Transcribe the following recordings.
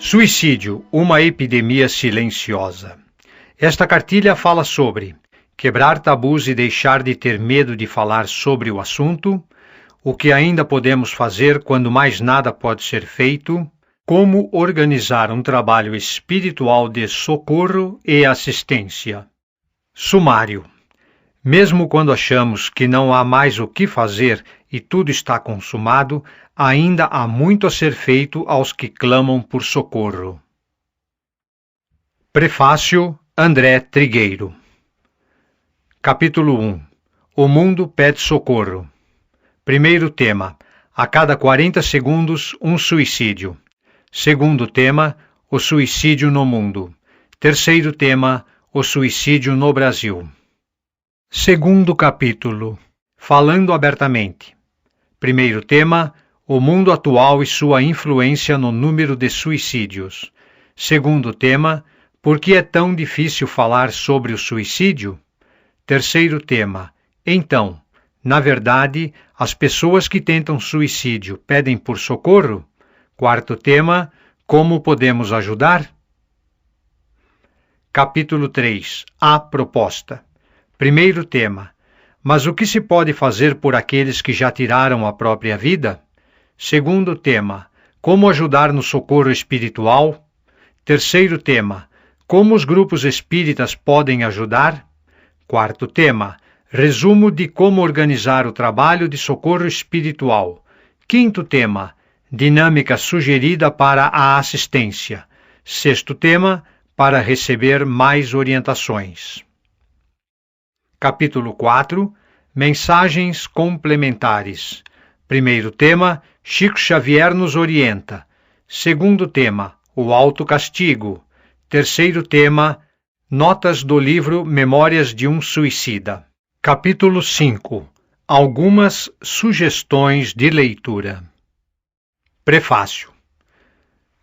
Suicídio, uma epidemia silenciosa. Esta cartilha fala sobre quebrar tabus e deixar de ter medo de falar sobre o assunto, o que ainda podemos fazer quando mais nada pode ser feito, como organizar um trabalho espiritual de socorro e assistência. Sumário. Mesmo quando achamos que não há mais o que fazer e tudo está consumado, ainda há muito a ser feito aos que clamam por socorro. Prefácio André Trigueiro. Capítulo 1. O mundo pede socorro. Primeiro tema. A cada 40 segundos, um suicídio. Segundo tema. O suicídio no mundo. Terceiro tema. O suicídio no Brasil. Segundo capítulo. Falando abertamente. Primeiro tema. O mundo atual e sua influência no número de suicídios. Segundo tema. Por que é tão difícil falar sobre o suicídio? Terceiro tema. Então, na verdade, as pessoas que tentam suicídio pedem por socorro? Quarto tema. Como podemos ajudar? Capítulo 3. A proposta. Primeiro tema. Mas o que se pode fazer por aqueles que já tiraram a própria vida? Segundo tema. Como ajudar no socorro espiritual? Terceiro tema. Como os grupos espíritas podem ajudar? Quarto tema. Resumo de como organizar o trabalho de socorro espiritual. Quinto tema. Dinâmica sugerida para a assistência. Sexto tema. Para receber mais orientações. Capítulo 4. Mensagens complementares. Primeiro tema. Chico Xavier nos orienta. Segundo tema. O autocastigo. Terceiro tema. Notas do livro Memórias de um Suicida. Capítulo 5. Algumas sugestões de leitura. Prefácio.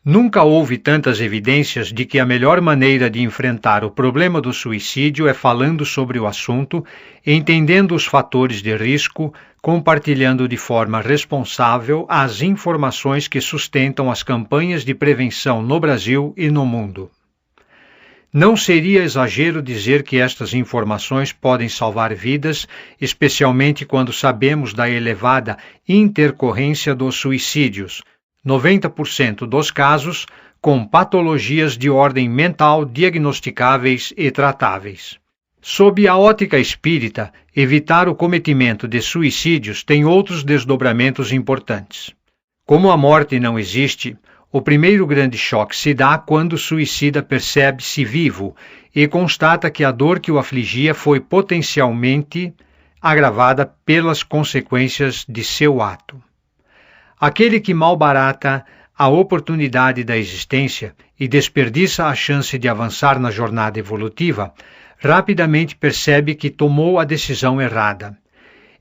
Nunca houve tantas evidências de que a melhor maneira de enfrentar o problema do suicídio é falando sobre o assunto, entendendo os fatores de risco, compartilhando de forma responsável as informações que sustentam as campanhas de prevenção no Brasil e no mundo. Não seria exagero dizer que estas informações podem salvar vidas, especialmente quando sabemos da elevada intercorrência dos suicídios, 90% dos casos com patologias de ordem mental diagnosticáveis e tratáveis. Sob a ótica espírita, evitar o cometimento de suicídios tem outros desdobramentos importantes. Como a morte não existe, o primeiro grande choque se dá quando o suicida percebe-se vivo e constata que a dor que o afligia foi potencialmente agravada pelas consequências de seu ato. Aquele que malbarata a oportunidade da existência e desperdiça a chance de avançar na jornada evolutiva, rapidamente percebe que tomou a decisão errada.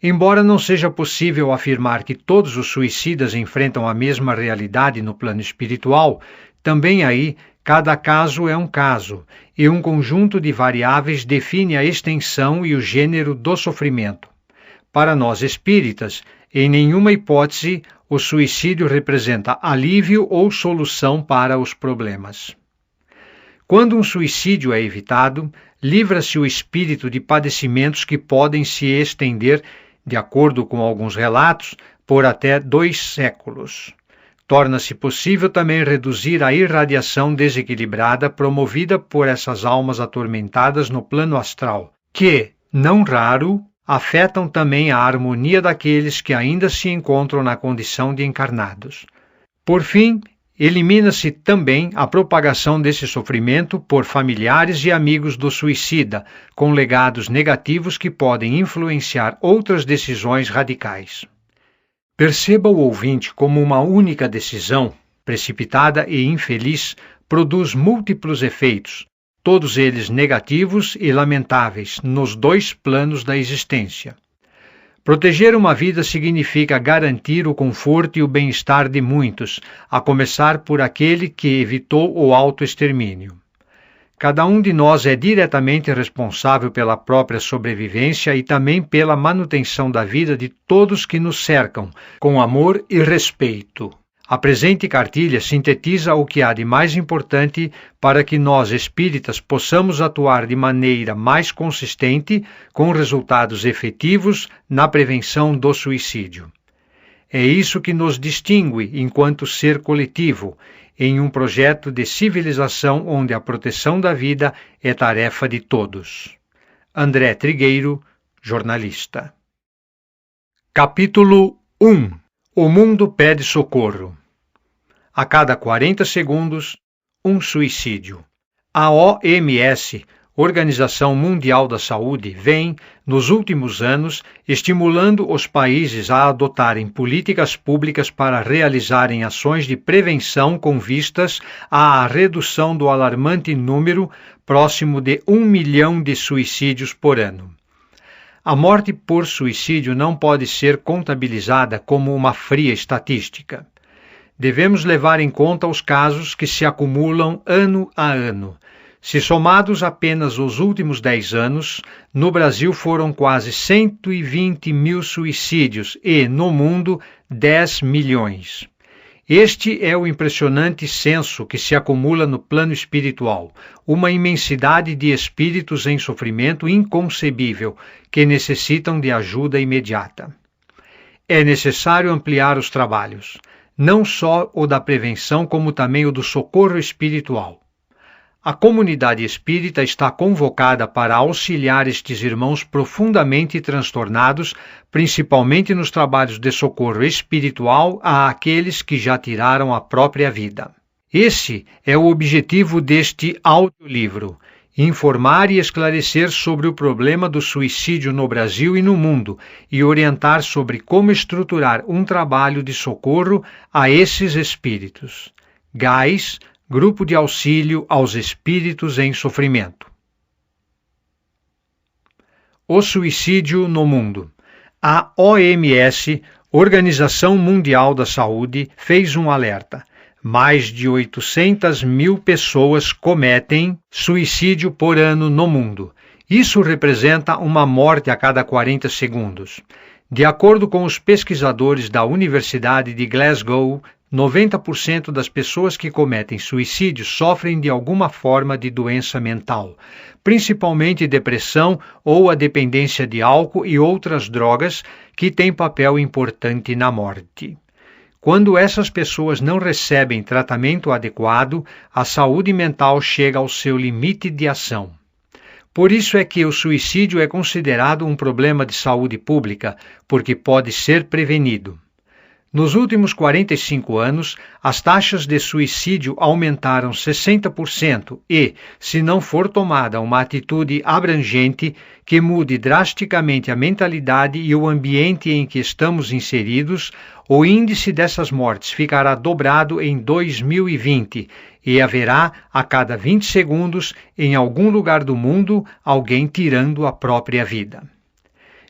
Embora não seja possível afirmar que todos os suicidas enfrentam a mesma realidade no plano espiritual, também aí cada caso é um caso, e um conjunto de variáveis define a extensão e o gênero do sofrimento. Para nós espíritas, em nenhuma hipótese, o suicídio representa alívio ou solução para os problemas. Quando um suicídio é evitado, livra-se o espírito de padecimentos que podem se estender, de acordo com alguns relatos, por até 2 séculos. Torna-se possível também reduzir a irradiação desequilibrada promovida por essas almas atormentadas no plano astral, que, não raro, afetam também a harmonia daqueles que ainda se encontram na condição de encarnados. Por fim, elimina-se também a propagação desse sofrimento por familiares e amigos do suicida, com legados negativos que podem influenciar outras decisões radicais. Perceba o ouvinte como uma única decisão, precipitada e infeliz, produz múltiplos efeitos, todos eles negativos e lamentáveis, nos 2 planos da existência. Proteger uma vida significa garantir o conforto e o bem-estar de muitos, a começar por aquele que evitou o autoextermínio. Cada um de nós é diretamente responsável pela própria sobrevivência e também pela manutenção da vida de todos que nos cercam, com amor e respeito. A presente cartilha sintetiza o que há de mais importante para que nós, espíritas, possamos atuar de maneira mais consistente, com resultados efetivos na prevenção do suicídio. É isso que nos distingue enquanto ser coletivo, em um projeto de civilização onde a proteção da vida é tarefa de todos. André Trigueiro, jornalista. Capítulo 1. O mundo pede socorro. A cada 40 segundos, um suicídio. A OMS, Organização Mundial da Saúde, vem, nos últimos anos, estimulando os países a adotarem políticas públicas para realizarem ações de prevenção com vistas à redução do alarmante número próximo de 1 milhão de suicídios por ano. A morte por suicídio não pode ser contabilizada como uma fria estatística. Devemos levar em conta os casos que se acumulam ano a ano. Se somados apenas os últimos 10 anos, no Brasil foram quase 120 mil suicídios e, no mundo, 10 milhões. Este é o impressionante censo que se acumula no plano espiritual, uma imensidade de espíritos em sofrimento inconcebível que necessitam de ajuda imediata. É necessário ampliar os trabalhos, não só o da prevenção, como também o do socorro espiritual. A comunidade espírita está convocada para auxiliar estes irmãos profundamente transtornados, principalmente nos trabalhos de socorro espiritual àqueles que já tiraram a própria vida. Esse é o objetivo deste audiolivro: informar e esclarecer sobre o problema do suicídio no Brasil e no mundo e orientar sobre como estruturar um trabalho de socorro a esses espíritos. GAIS, Grupo de Auxílio aos Espíritos em Sofrimento. O suicídio no mundo. A OMS, Organização Mundial da Saúde, fez um alerta. Mais de 800 mil pessoas cometem suicídio por ano no mundo. Isso representa uma morte a cada 40 segundos. De acordo com os pesquisadores da Universidade de Glasgow, 90% das pessoas que cometem suicídio sofrem de alguma forma de doença mental, principalmente depressão ou a dependência de álcool e outras drogas que têm papel importante na morte. Quando essas pessoas não recebem tratamento adequado, a saúde mental chega ao seu limite de ação. Por isso é que o suicídio é considerado um problema de saúde pública, porque pode ser prevenido. Nos últimos 45 anos, as taxas de suicídio aumentaram 60% e, se não for tomada uma atitude abrangente que mude drasticamente a mentalidade e o ambiente em que estamos inseridos, o índice dessas mortes ficará dobrado em 2020 e haverá, a cada 20 segundos, em algum lugar do mundo, alguém tirando a própria vida.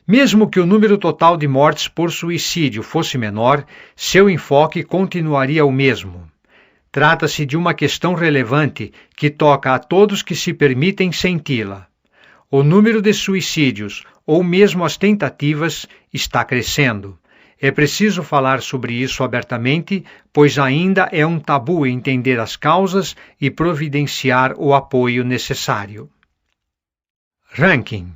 Mesmo que o número total de mortes por suicídio fosse menor, seu enfoque continuaria o mesmo. Trata-se de uma questão relevante que toca a todos que se permitem senti-la. O número de suicídios, ou mesmo as tentativas, está crescendo. É preciso falar sobre isso abertamente, pois ainda é um tabu entender as causas e providenciar o apoio necessário. Ranking.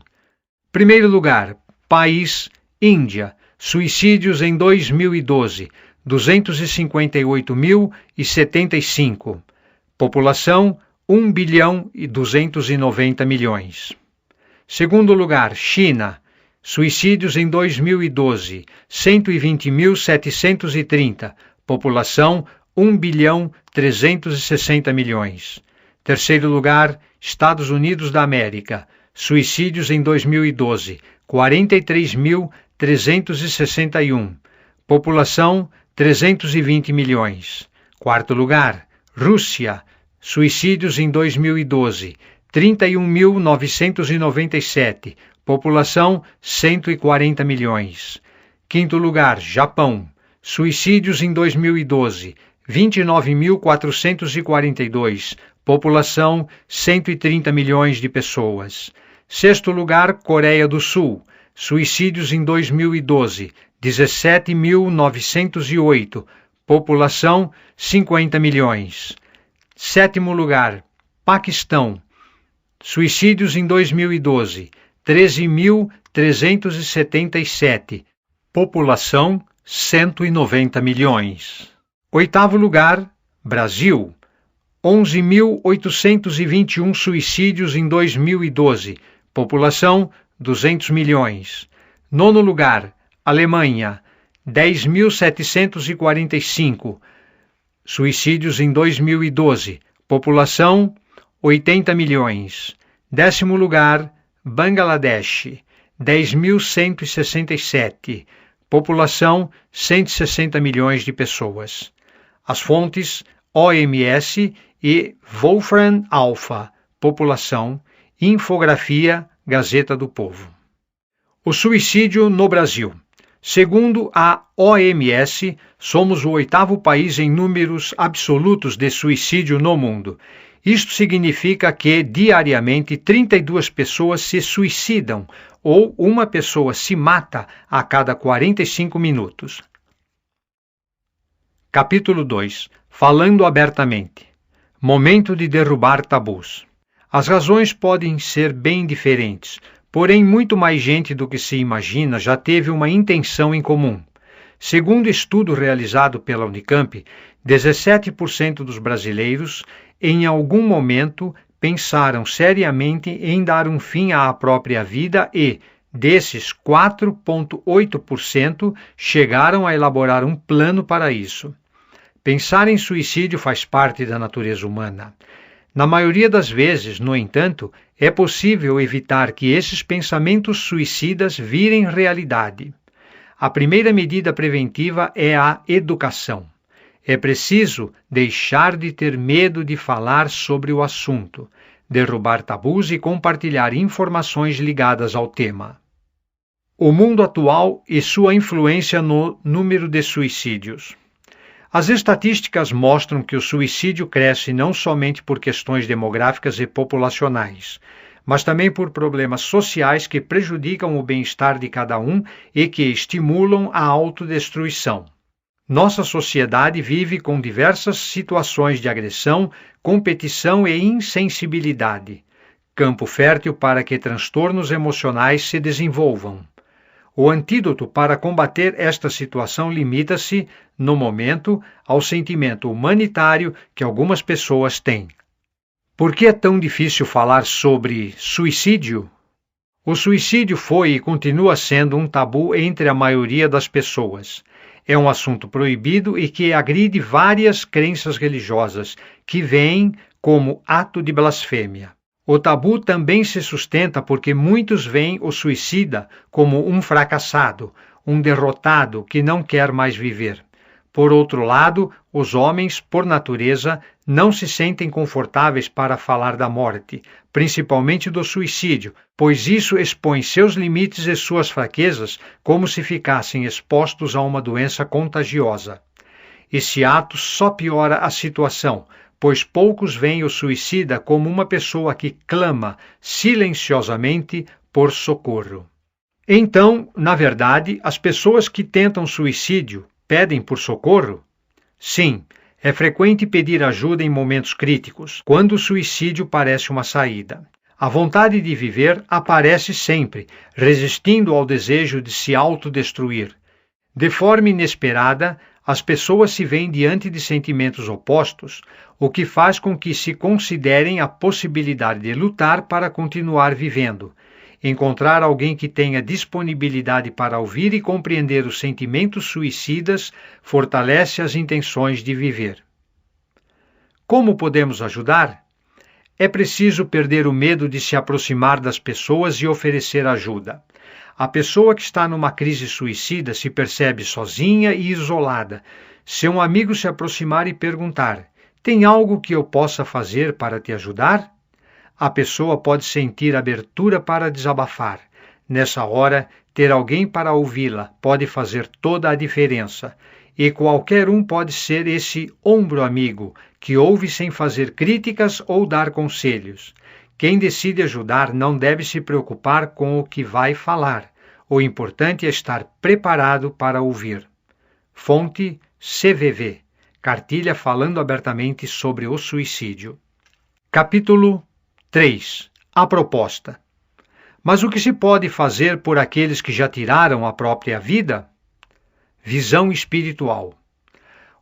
Primeiro lugar. País, Índia, suicídios em 2012, 258.075. População, 1 bilhão e 290 milhões. Segundo lugar, China, suicídios em 2012, 120.730. População, 1 bilhão 360 milhões. Terceiro lugar, Estados Unidos da América, suicídios em 2012, 43.361. População, 320 milhões. Quarto lugar, Rússia. Suicídios em 2012, 31.997. População, 140 milhões. Quinto lugar, Japão. Suicídios em 2012, 29.442. População, 130 milhões de pessoas. Sexto lugar, Coreia do Sul. Suicídios em 2012, 17.908. população 50 milhões. Sétimo lugar, Paquistão, suicídios em 2012, 13.377, população 190 milhões. Oitavo lugar, Brasil, 11.821 suicídios em 2012, população 200 milhões. Nono lugar, Alemanha, 10.745 suicídios em 2012, população 80 milhões. Décimo lugar, Bangladesh, 10.167, população 160 milhões de pessoas. As fontes OMS e Wolfram Alpha, população, infografia, Gazeta do Povo. O suicídio no Brasil. Segundo a OMS, somos o oitavo país em números absolutos de suicídio no mundo. Isto significa que, diariamente, 32 pessoas se suicidam ou uma pessoa se mata a cada 45 minutos. Capítulo 2. Falando abertamente. Momento de derrubar tabus. As razões podem ser bem diferentes, porém muito mais gente do que se imagina já teve uma intenção em comum. Segundo estudo realizado pela Unicamp, 17% dos brasileiros, em algum momento, pensaram seriamente em dar um fim à própria vida e, desses, 4,8% chegaram a elaborar um plano para isso. Pensar em suicídio faz parte da natureza humana. Na maioria das vezes, no entanto, é possível evitar que esses pensamentos suicidas virem realidade. A primeira medida preventiva é a educação. É preciso deixar de ter medo de falar sobre o assunto, derrubar tabus e compartilhar informações ligadas ao tema. O mundo atual e sua influência no número de suicídios. As estatísticas mostram que o suicídio cresce não somente por questões demográficas e populacionais, mas também por problemas sociais que prejudicam o bem-estar de cada um e que estimulam a autodestruição. Nossa sociedade vive com diversas situações de agressão, competição e insensibilidade, campo fértil para que transtornos emocionais se desenvolvam. O antídoto para combater esta situação limita-se, no momento, ao sentimento humanitário que algumas pessoas têm. Por que é tão difícil falar sobre suicídio? O suicídio foi e continua sendo um tabu entre a maioria das pessoas. É um assunto proibido e que agride várias crenças religiosas, que veem como ato de blasfêmia. O tabu também se sustenta porque muitos veem o suicida como um fracassado, um derrotado que não quer mais viver. Por outro lado, os homens, por natureza, não se sentem confortáveis para falar da morte, principalmente do suicídio, pois isso expõe seus limites e suas fraquezas como se ficassem expostos a uma doença contagiosa. Esse ato só piora a situação, pois poucos veem o suicida como uma pessoa que clama silenciosamente por socorro. Então, na verdade, as pessoas que tentam suicídio pedem por socorro? Sim, é frequente pedir ajuda em momentos críticos, quando o suicídio parece uma saída. A vontade de viver aparece sempre, resistindo ao desejo de se autodestruir. De forma inesperada, as pessoas se veem diante de sentimentos opostos, o que faz com que se considerem a possibilidade de lutar para continuar vivendo. Encontrar alguém que tenha disponibilidade para ouvir e compreender os sentimentos suicidas fortalece as intenções de viver. Como podemos ajudar? É preciso perder o medo de se aproximar das pessoas e oferecer ajuda. A pessoa que está numa crise suicida se percebe sozinha e isolada. Se um amigo se aproximar e perguntar: "Tem algo que eu possa fazer para te ajudar?", a pessoa pode sentir abertura para desabafar. Nessa hora, ter alguém para ouvi-la pode fazer toda a diferença. E qualquer um pode ser esse ombro amigo, que ouve sem fazer críticas ou dar conselhos. Quem decide ajudar não deve se preocupar com o que vai falar. O importante é estar preparado para ouvir. Fonte CVV, Cartilha falando abertamente sobre o suicídio. Capítulo 3. A proposta. Mas o que se pode fazer por aqueles que já tiraram a própria vida? Visão espiritual.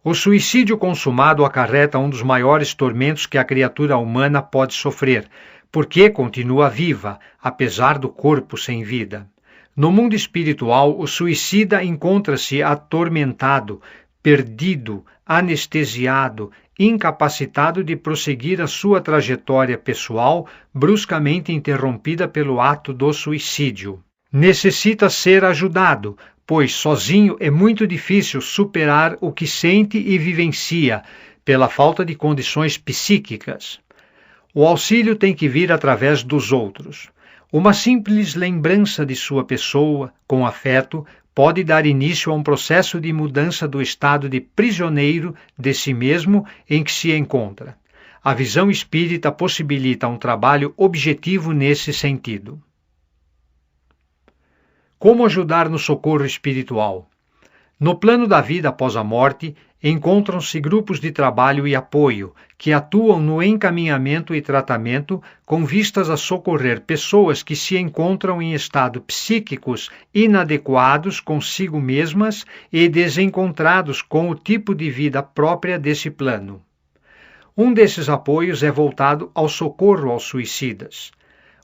O suicídio consumado acarreta um dos maiores tormentos que a criatura humana pode sofrer, porque continua viva, apesar do corpo sem vida. No mundo espiritual, o suicida encontra-se atormentado, perdido, anestesiado, incapacitado de prosseguir a sua trajetória pessoal, bruscamente interrompida pelo ato do suicídio. Necessita ser ajudado, pois sozinho é muito difícil superar o que sente e vivencia, pela falta de condições psíquicas. O auxílio tem que vir através dos outros. Uma simples lembrança de sua pessoa, com afeto, pode dar início a um processo de mudança do estado de prisioneiro de si mesmo em que se encontra. A visão espírita possibilita um trabalho objetivo nesse sentido. Como ajudar no socorro espiritual? No plano da vida após a morte, encontram-se grupos de trabalho e apoio que atuam no encaminhamento e tratamento com vistas a socorrer pessoas que se encontram em estados psíquicos inadequados consigo mesmas e desencontrados com o tipo de vida própria desse plano. Um desses apoios é voltado ao socorro aos suicidas.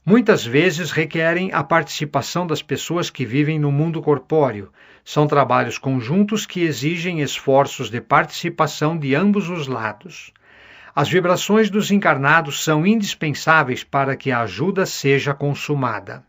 Muitas vezes requerem a participação das pessoas que vivem no mundo corpóreo. São trabalhos conjuntos que exigem esforços de participação de ambos os lados. As vibrações dos encarnados são indispensáveis para que a ajuda seja consumada.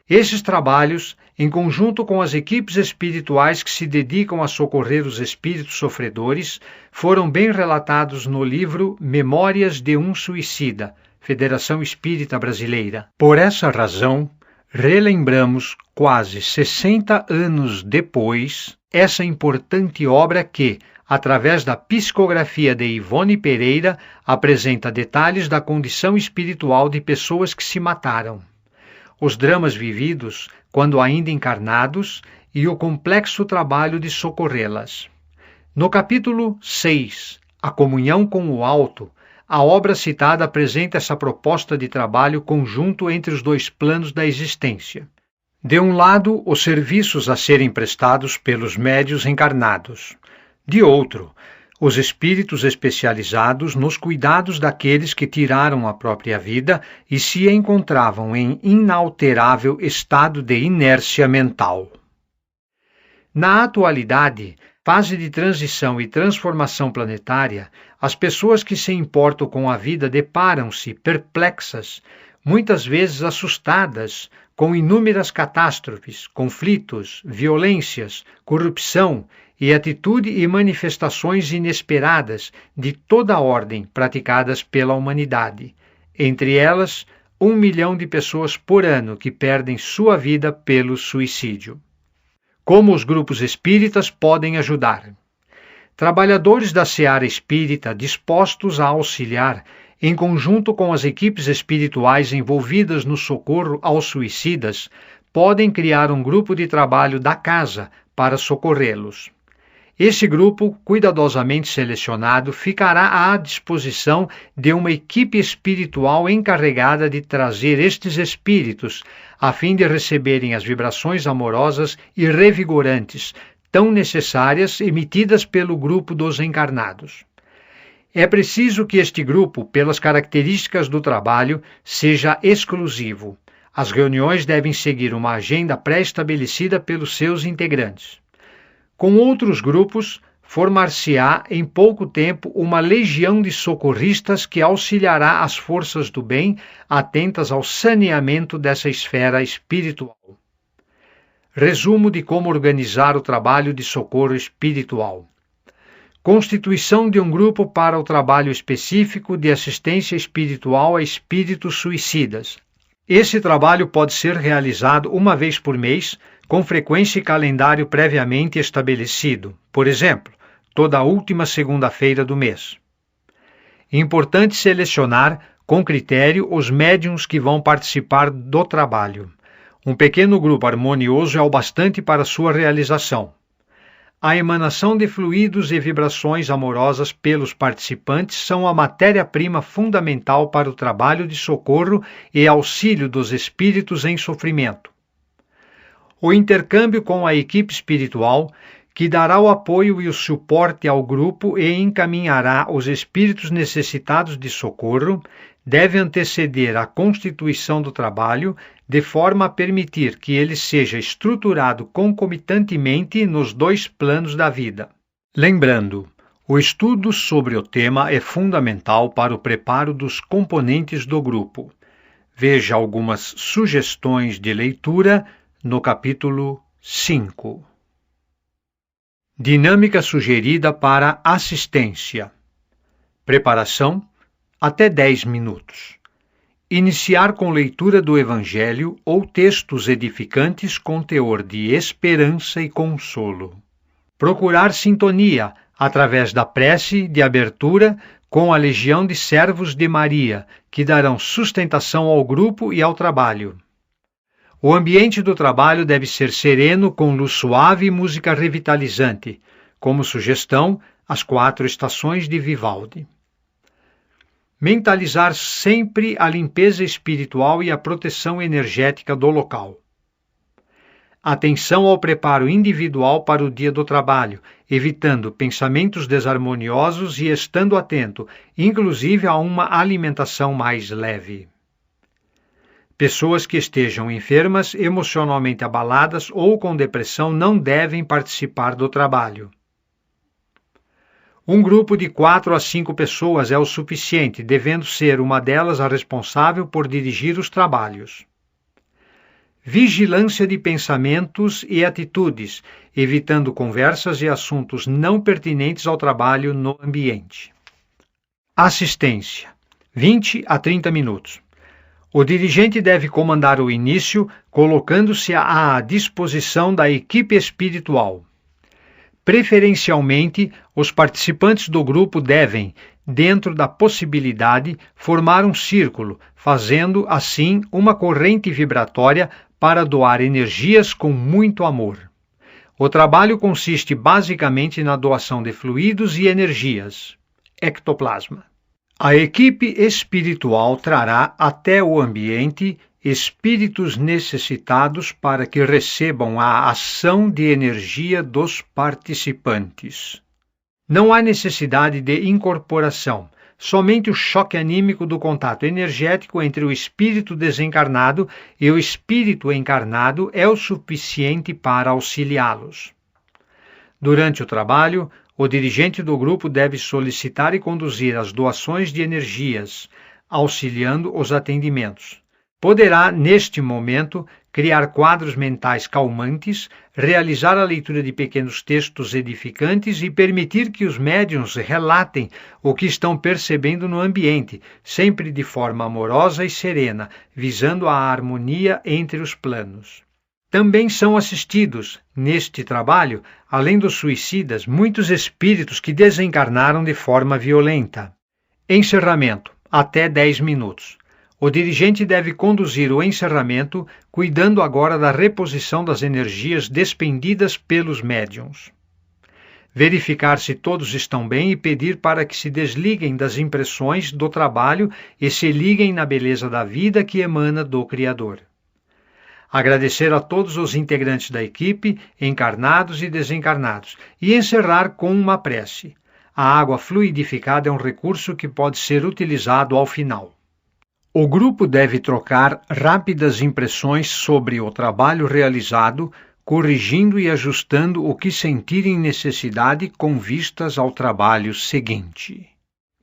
Esses trabalhos, em conjunto com as equipes espirituais que se dedicam a socorrer os espíritos sofredores, foram bem relatados no livro Memórias de um Suicida, Federação Espírita Brasileira. Por essa razão, relembramos, quase 60 anos depois, essa importante obra que, através da psicografia de Ivone Pereira, apresenta detalhes da condição espiritual de pessoas que se mataram, os dramas vividos quando ainda encarnados e o complexo trabalho de socorrê-las. No capítulo 6, A Comunhão com o Alto, a obra citada apresenta essa proposta de trabalho conjunto entre os dois planos da existência. De um lado, os serviços a serem prestados pelos médios encarnados. De outro, os espíritos especializados nos cuidados daqueles que tiraram a própria vida e se encontravam em inalterável estado de inércia mental. Na atualidade, fase de transição e transformação planetária, as pessoas que se importam com a vida deparam-se perplexas, muitas vezes assustadas, com inúmeras catástrofes, conflitos, violências, corrupção e atitude e manifestações inesperadas de toda a ordem praticadas pela humanidade. Entre elas, 1 milhão de pessoas por ano que perdem sua vida pelo suicídio. Como os grupos espíritas podem ajudar? Trabalhadores da seara espírita dispostos a auxiliar, em conjunto com as equipes espirituais envolvidas no socorro aos suicidas, podem criar um grupo de trabalho da casa para socorrê-los. Esse grupo, cuidadosamente selecionado, ficará à disposição de uma equipe espiritual encarregada de trazer estes espíritos, a fim de receberem as vibrações amorosas e revigorantes, tão necessárias emitidas pelo grupo dos encarnados. É preciso que este grupo, pelas características do trabalho, seja exclusivo. As reuniões devem seguir uma agenda pré-estabelecida pelos seus integrantes. Com outros grupos, formar-se-á em pouco tempo uma legião de socorristas que auxiliará as forças do bem atentas ao saneamento dessa esfera espiritual. Resumo de como organizar o trabalho de socorro espiritual. Constituição de um grupo para o trabalho específico de assistência espiritual a espíritos suicidas. Esse trabalho pode ser realizado uma vez por mês, com frequência e calendário previamente estabelecido, por exemplo, toda a última segunda-feira do mês. Importante selecionar, com critério, os médiuns que vão participar do trabalho. Um pequeno grupo harmonioso é o bastante para sua realização. A emanação de fluidos e vibrações amorosas pelos participantes são a matéria-prima fundamental para o trabalho de socorro e auxílio dos espíritos em sofrimento. O intercâmbio com a equipe espiritual, que dará o apoio e o suporte ao grupo e encaminhará os espíritos necessitados de socorro, deve anteceder a constituição do trabalho, de forma a permitir que ele seja estruturado concomitantemente nos dois planos da vida. Lembrando, o estudo sobre o tema é fundamental para o preparo dos componentes do grupo. Veja algumas sugestões de leitura no capítulo 5. Dinâmica sugerida para assistência. Preparação: até 10 minutos. Iniciar com leitura do Evangelho ou textos edificantes com teor de esperança e consolo. Procurar sintonia através da prece de abertura com a legião de servos de Maria, que darão sustentação ao grupo e ao trabalho. O ambiente do trabalho deve ser sereno, com luz suave e música revitalizante, como sugestão, as 4 estações de Vivaldi. Mentalizar sempre a limpeza espiritual e a proteção energética do local. Atenção ao preparo individual para o dia do trabalho, evitando pensamentos desarmoniosos e estando atento, inclusive a uma alimentação mais leve. Pessoas que estejam enfermas, emocionalmente abaladas ou com depressão não devem participar do trabalho. Um grupo de 4 a 5 pessoas é o suficiente, devendo ser uma delas a responsável por dirigir os trabalhos. Vigilância de pensamentos e atitudes, evitando conversas e assuntos não pertinentes ao trabalho no ambiente. Assistência: 20 a 30 minutos. O dirigente deve comandar o início, colocando-se à disposição da equipe espiritual. Preferencialmente, os participantes do grupo devem, dentro da possibilidade, formar um círculo, fazendo, assim, uma corrente vibratória para doar energias com muito amor. O trabalho consiste basicamente na doação de fluidos e energias. Ectoplasma. A equipe espiritual trará até o ambiente espíritos necessitados para que recebam a ação de energia dos participantes. Não há necessidade de incorporação, somente o choque anímico do contato energético entre o espírito desencarnado e o espírito encarnado é o suficiente para auxiliá-los. Durante o trabalho, o dirigente do grupo deve solicitar e conduzir as doações de energias, auxiliando os atendimentos. Poderá, neste momento, criar quadros mentais calmantes, realizar a leitura de pequenos textos edificantes e permitir que os médiuns relatem o que estão percebendo no ambiente, sempre de forma amorosa e serena, visando a harmonia entre os planos. Também são assistidos, neste trabalho, além dos suicidas, muitos espíritos que desencarnaram de forma violenta. Encerramento: até 10 minutos. O dirigente deve conduzir o encerramento, cuidando agora da reposição das energias despendidas pelos médiuns. Verificar se todos estão bem e pedir para que se desliguem das impressões do trabalho e se liguem na beleza da vida que emana do Criador. Agradecer a todos os integrantes da equipe, encarnados e desencarnados, e encerrar com uma prece. A água fluidificada é um recurso que pode ser utilizado ao final. O grupo deve trocar rápidas impressões sobre o trabalho realizado, corrigindo e ajustando o que sentirem necessidade com vistas ao trabalho seguinte.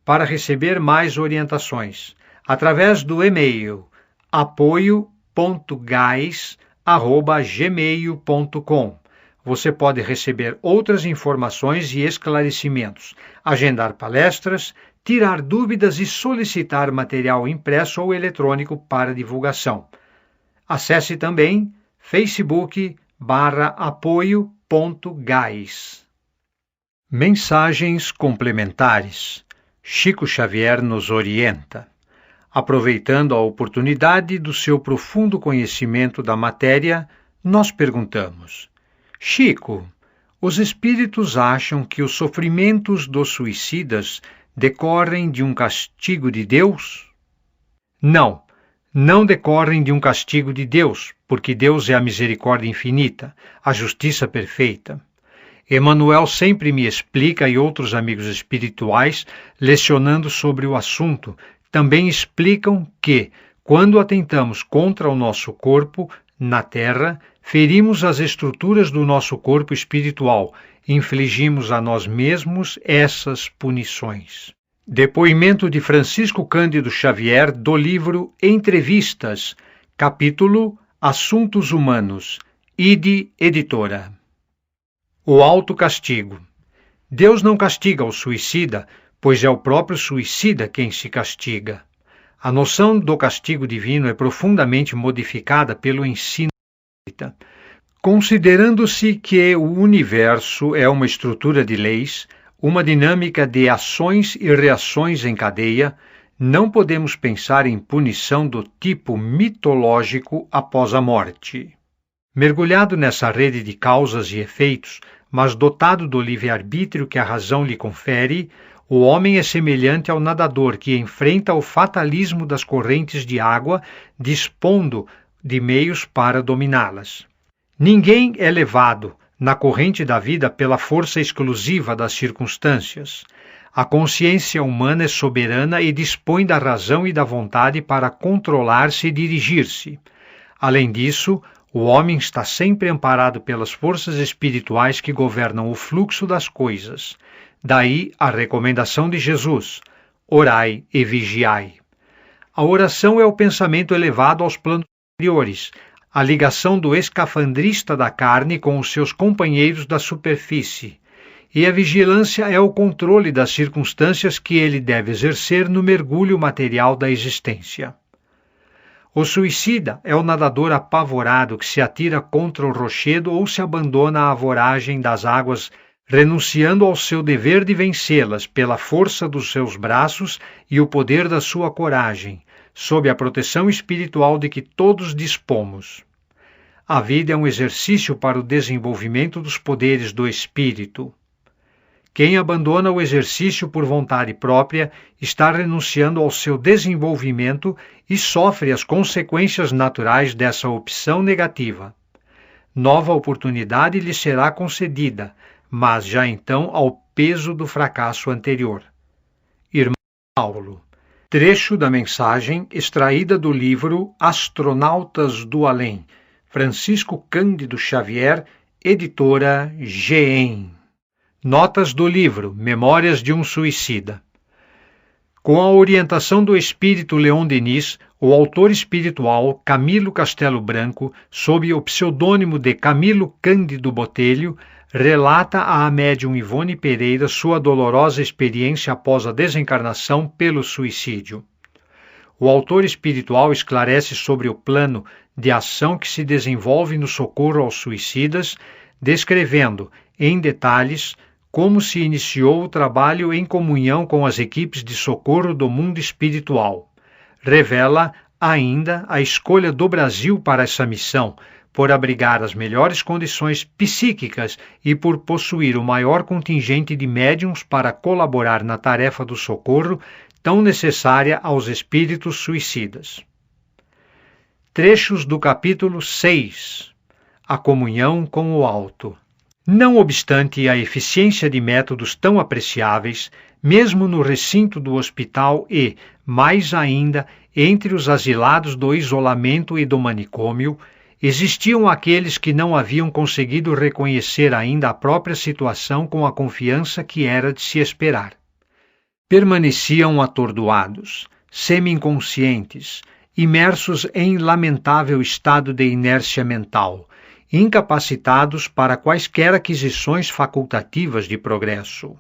Para receber mais orientações, através do e-mail apoio.gais@gmail.com. Você pode receber outras informações e esclarecimentos, agendar palestras, tirar dúvidas e solicitar material impresso ou eletrônico para divulgação. Acesse também facebook.com/apoio.gais. Mensagens complementares. Chico Xavier nos orienta. Aproveitando a oportunidade do seu profundo conhecimento da matéria, nós perguntamos: Chico, Os espíritos acham que os sofrimentos dos suicidas decorrem de um castigo de Deus? Não, não decorrem de um castigo de Deus, porque Deus é a misericórdia infinita, a justiça perfeita. Emmanuel sempre me explica, e outros amigos espirituais, lecionando sobre o assunto, também explicam que, quando atentamos contra o nosso corpo, na Terra, ferimos as estruturas do nosso corpo espiritual, infligimos a nós mesmos essas punições. Depoimento de Francisco Cândido Xavier, do livro Entrevistas, capítulo Assuntos Humanos, Ide Editora. O autocastigo. Deus não castiga o suicida, pois é o próprio suicida quem se castiga. A noção do castigo divino é profundamente modificada pelo ensino espírita. Considerando-se que o universo é uma estrutura de leis, uma dinâmica de ações e reações em cadeia, não podemos pensar em punição do tipo mitológico após a morte. Mergulhado nessa rede de causas e efeitos, mas dotado do livre-arbítrio que a razão lhe confere, o homem é semelhante ao nadador que enfrenta o fatalismo das correntes de água, dispondo de meios para dominá-las. Ninguém é levado na corrente da vida pela força exclusiva das circunstâncias. A consciência humana é soberana e dispõe da razão e da vontade para controlar-se e dirigir-se. Além disso, o homem está sempre amparado pelas forças espirituais que governam o fluxo das coisas. Daí a recomendação de Jesus: orai e vigiai. A oração é o pensamento elevado aos planos superiores, a ligação do escafandrista da carne com os seus companheiros da superfície. E a vigilância é o controle das circunstâncias que ele deve exercer no mergulho material da existência. O suicida é o nadador apavorado que se atira contra o rochedo ou se abandona à voragem das águas, renunciando ao seu dever de vencê-las pela força dos seus braços e o poder da sua coragem, sob a proteção espiritual de que todos dispomos. A vida é um exercício para o desenvolvimento dos poderes do espírito. Quem abandona o exercício por vontade própria está renunciando ao seu desenvolvimento e sofre as consequências naturais dessa opção negativa. Nova oportunidade lhe será concedida, mas já então ao peso do fracasso anterior. Irmão Paulo. Trecho da mensagem extraída do livro Astronautas do Além, Francisco Cândido Xavier, editora GEM. Notas do livro Memórias de um Suicida. Com a orientação do espírito Leon Denis, o autor espiritual Camilo Castelo Branco, sob o pseudônimo de Camilo Cândido Botelho, relata à médium Ivone Pereira sua dolorosa experiência após a desencarnação pelo suicídio. O autor espiritual esclarece sobre o plano de ação que se desenvolve no socorro aos suicidas, descrevendo, em detalhes, como se iniciou o trabalho em comunhão com as equipes de socorro do mundo espiritual. Revela ainda a escolha do Brasil para essa missão, por abrigar as melhores condições psíquicas e por possuir o maior contingente de médiuns para colaborar na tarefa do socorro tão necessária aos espíritos suicidas. Trechos do capítulo 6. A comunhão com o alto. Não obstante a eficiência de métodos tão apreciáveis, mesmo no recinto do hospital e, mais ainda, entre os asilados do isolamento e do manicômio, existiam aqueles que não haviam conseguido reconhecer ainda a própria situação com a confiança que era de se esperar. Permaneciam atordoados, semi-inconscientes, imersos em lamentável estado de inércia mental, incapacitados para quaisquer aquisições facultativas de progresso.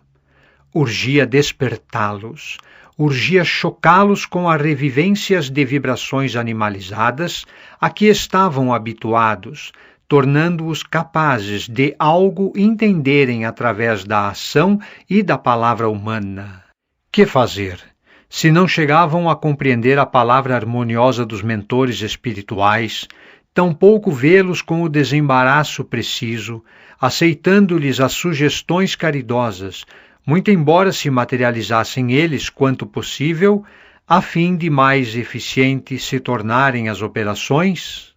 Urgia despertá-los, urgia chocá-los com as revivências de vibrações animalizadas a que estavam habituados, tornando-os capazes de algo entenderem através da ação e da palavra humana. Que fazer? Se não chegavam a compreender a palavra harmoniosa dos mentores espirituais, tampouco vê-los com o desembaraço preciso, aceitando-lhes as sugestões caridosas, muito embora se materializassem eles quanto possível, a fim de mais eficientes se tornarem as operações?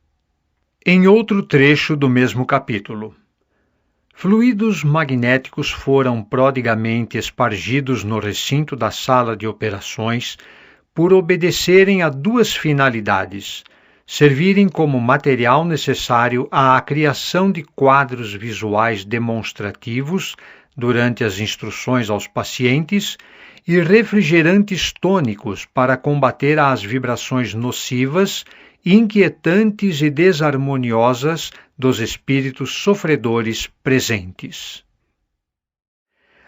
Em outro trecho do mesmo capítulo. Fluidos magnéticos foram prodigamente espargidos no recinto da sala de operações por obedecerem a duas finalidades: servirem como material necessário à criação de quadros visuais demonstrativos durante as instruções aos pacientes e refrigerantes tônicos para combater as vibrações nocivas, inquietantes e desarmoniosas dos espíritos sofredores presentes.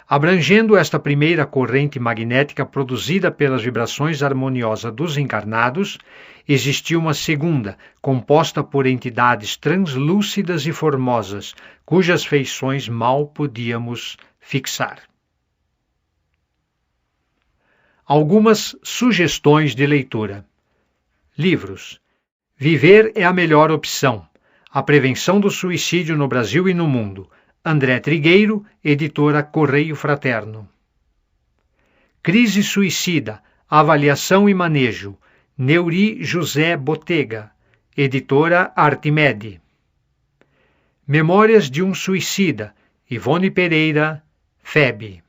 Abrangendo esta primeira corrente magnética produzida pelas vibrações harmoniosas dos encarnados, existia uma segunda, composta por entidades translúcidas e formosas, cujas feições mal podíamos fixar. Algumas sugestões de leitura. Livros. Viver é a melhor opção. A prevenção do suicídio no Brasil e no mundo. André Trigueiro, editora Correio Fraterno. Crise suicida, avaliação e manejo. Neuri José Botega, editora Artimed. Memórias de um suicida, Ivone Pereira, FEB.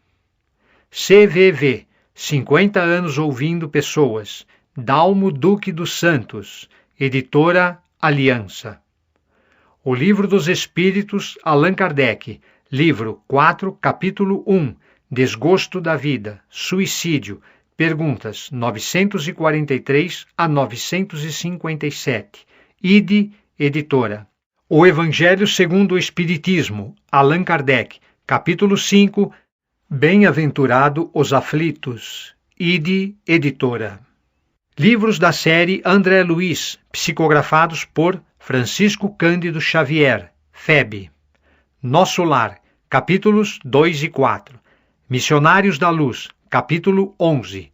CVV, 50 anos ouvindo pessoas, Dalmo Duque dos Santos, editora Aliança. O Livro dos Espíritos, Allan Kardec, livro 4, capítulo 1, Desgosto da Vida, Suicídio, perguntas 943 a 957, ID, editora. O Evangelho segundo o Espiritismo, Allan Kardec, capítulo 5, Bem-aventurado os aflitos, ID, editora. Livros da série André Luiz, psicografados por Francisco Cândido Xavier, FEB. Nosso Lar, capítulos 2 e 4. Missionários da Luz, capítulo 11.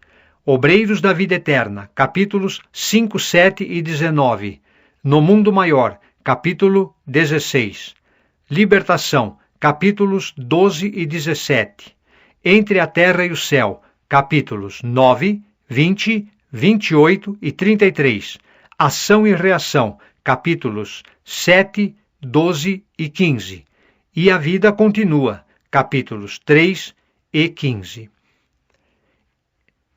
Obreiros da Vida Eterna, capítulos 5, 7 e 19. No Mundo Maior, capítulo 16. Libertação, capítulos 12 e 17. Entre a Terra e o Céu, capítulos 9, 20, 28 e 33. Ação e Reação, capítulos 7, 12 e 15. E a Vida Continua, capítulos 3 e 15.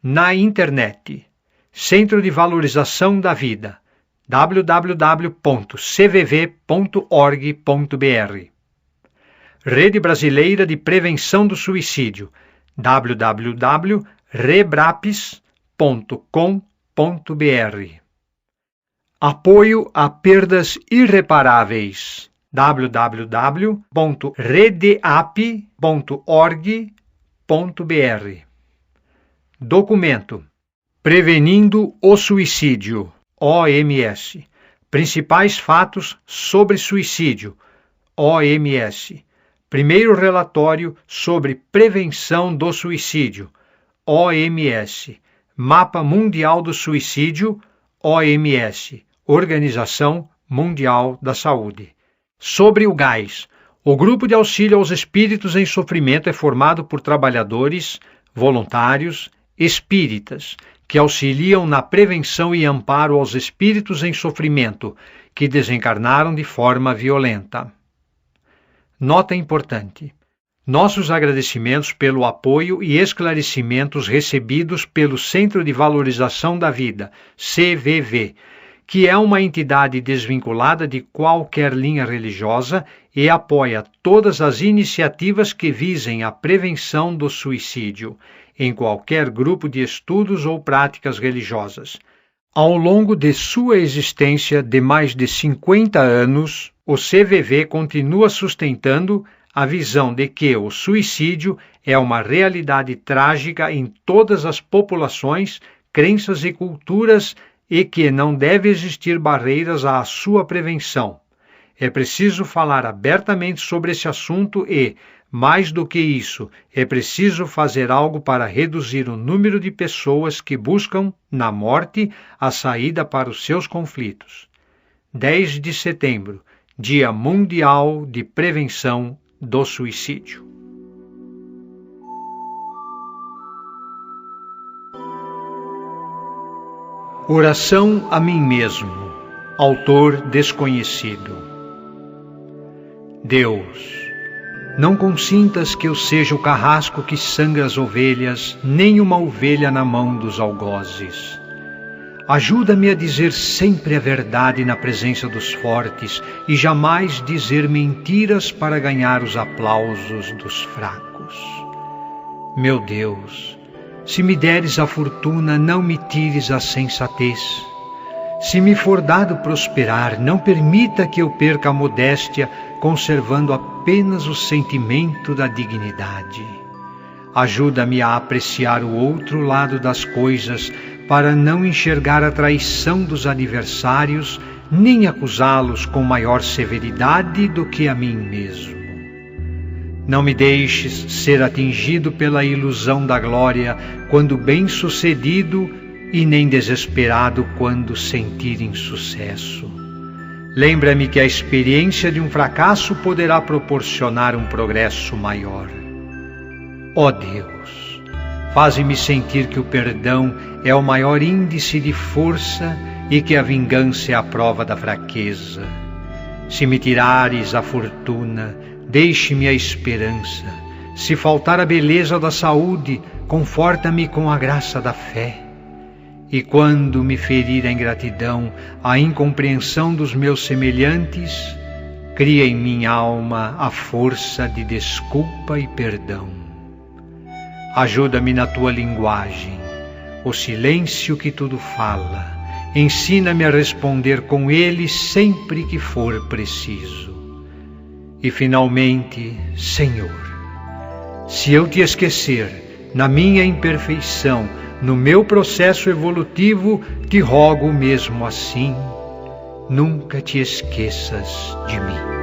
Na internet, Centro de Valorização da Vida, www.cvv.org.br. Rede Brasileira de Prevenção do Suicídio, www.rebrapis.com.br. Apoio a perdas irreparáveis, www.redeap.org.br. Documento: Prevenindo o Suicídio, OMS. Principais fatos sobre suicídio, OMS. Primeiro relatório sobre prevenção do suicídio, OMS. Mapa Mundial do Suicídio, OMS. Organização Mundial da Saúde. Sobre o gás. O Grupo de Auxílio aos Espíritos em Sofrimento é formado por trabalhadores, voluntários, espíritas, que auxiliam na prevenção e amparo aos espíritos em sofrimento, que desencarnaram de forma violenta. Nota importante. Nossos agradecimentos pelo apoio e esclarecimentos recebidos pelo Centro de Valorização da Vida, CVV, que é uma entidade desvinculada de qualquer linha religiosa e apoia todas as iniciativas que visem a prevenção do suicídio, em qualquer grupo de estudos ou práticas religiosas. Ao longo de sua existência de mais de 50 anos, o CVV continua sustentando a visão de que o suicídio é uma realidade trágica em todas as populações, crenças e culturas e que não deve existir barreiras à sua prevenção. É preciso falar abertamente sobre esse assunto e, mais do que isso, é preciso fazer algo para reduzir o número de pessoas que buscam, na morte, a saída para os seus conflitos. 10 de setembro, Dia Mundial de Prevenção do Suicídio. Oração a mim mesmo. Autor desconhecido. Deus, não consintas que eu seja o carrasco que sangra as ovelhas, nem uma ovelha na mão dos algozes. Ajuda-me a dizer sempre a verdade na presença dos fortes e jamais dizer mentiras para ganhar os aplausos dos fracos. Meu Deus, se me deres a fortuna, não me tires a sensatez. Se me for dado prosperar, não permita que eu perca a modéstia, conservando apenas o sentimento da dignidade. Ajuda-me a apreciar o outro lado das coisas, para não enxergar a traição dos adversários, nem acusá-los com maior severidade do que a mim mesmo. Não me deixes ser atingido pela ilusão da glória quando bem-sucedido, e nem desesperado quando sentir insucesso. Lembra-me que a experiência de um fracasso poderá proporcionar um progresso maior. Ó Deus, faze-me sentir que o perdão é o maior índice de força e que a vingança é a prova da fraqueza. Se me tirares a fortuna, deixe-me a esperança. Se faltar a beleza da saúde, conforta-me com a graça da fé. E quando me ferir a ingratidão, a incompreensão dos meus semelhantes, cria em minha alma a força de desculpa e perdão. Ajuda-me na tua linguagem, o silêncio que tudo fala. Ensina-me a responder com ele sempre que for preciso. E finalmente, Senhor, se eu te esquecer, na minha imperfeição, no meu processo evolutivo, te rogo mesmo assim, nunca te esqueças de mim.